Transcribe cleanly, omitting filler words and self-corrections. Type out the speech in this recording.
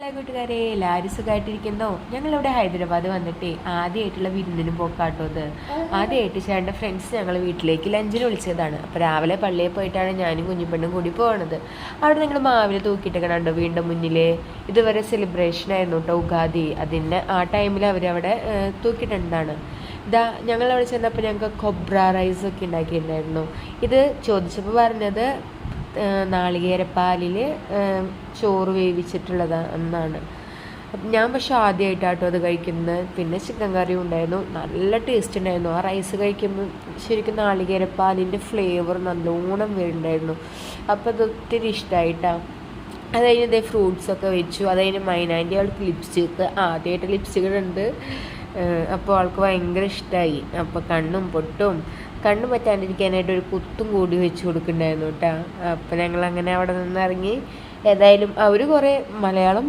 Hello കൂട്ടുകാരെ, എല്ലാവരും സുഖമായിട്ടിരിക്കുന്നോ? ഞങ്ങളിവിടെ ഹൈദരാബാദ് വന്നിട്ട് ആദ്യമായിട്ടുള്ള വിരുന്നിന് പോക്കാട്ടോ അത്. ആദ്യമായിട്ട് ചേട്ടൻ്റെ ഫ്രണ്ട്സ് ഞങ്ങൾ വീട്ടിലേക്ക് ലഞ്ചിന് വിളിച്ചതാണ്. അപ്പോൾ രാവിലെ പള്ളിയിൽ പോയിട്ടാണ് ഞാനും കുഞ്ഞിപ്പെണ്ണും കൂടി പോകുന്നത്. അവിടെ നിങ്ങൾ മാവിൽ തൂക്കിയിട്ടൊക്കെ കണ്ടോ വീണ്ടും മുന്നിൽ. ഇതുവരെ സെലിബ്രേഷൻ ആയിരുന്നു കേട്ടോ, ഉഗാദി. അതിൻ്റെ ആ ടൈമിൽ അവരവിടെ തൂക്കിയിട്ടുണ്ടാണ്. ഇതാ ഞങ്ങളവിടെ ചെന്നപ്പോൾ ഞങ്ങൾക്ക് കൊബ്ര റൈസൊക്കെ ഉണ്ടാക്കിയിട്ടുണ്ടായിരുന്നു. ഇത് ചോദിച്ചപ്പോൾ പറഞ്ഞത് നാളികേരപ്പാലിൽ ചോറ് വേവിച്ചിട്ടുള്ളതാണ്. ഞാൻ പക്ഷെ ആദ്യമായിട്ടാട്ടോ അത് കഴിക്കുന്നത്. പിന്നെ ചിക്കൻ കറി ഉണ്ടായിരുന്നു, നല്ല ടേസ്റ്റ് ഉണ്ടായിരുന്നു. ആ റൈസ് കഴിക്കുമ്പോൾ ശരിക്കും നാളികേരപ്പാലിൻ്റെ ഫ്ലേവർ നല്ലോണം വരുന്നുണ്ടായിരുന്നു. അപ്പോൾ അത് ഒത്തിരി ഇഷ്ടമായിട്ടാണ്. അത് കഴിഞ്ഞ് ഇതേ ഫ്രൂട്ട്സൊക്കെ വെച്ചു. അത് കഴിഞ്ഞ് മൈനാൻ്റെ അവൾക്ക് ലിപ്സ്റ്റിക്ക് ആദ്യമായിട്ട് ലിപ്സ്റ്റിക് ഉണ്ട്. അപ്പോൾ അവൾക്ക് ഭയങ്കര ഇഷ്ടമായി. അപ്പോൾ കണ്ണും പൊട്ടും കണ്ണും പറ്റാണ്ടിരിക്കാനായിട്ട് ഒരു കുത്തും കൂടി വെച്ച് കൊടുക്കുന്നുണ്ടായിരുന്നു കേട്ടോ. അപ്പോൾ ഞങ്ങളങ്ങനെ അവിടെ നിന്ന് ഇറങ്ങി. ഏതായാലും അവർ കുറേ മലയാളം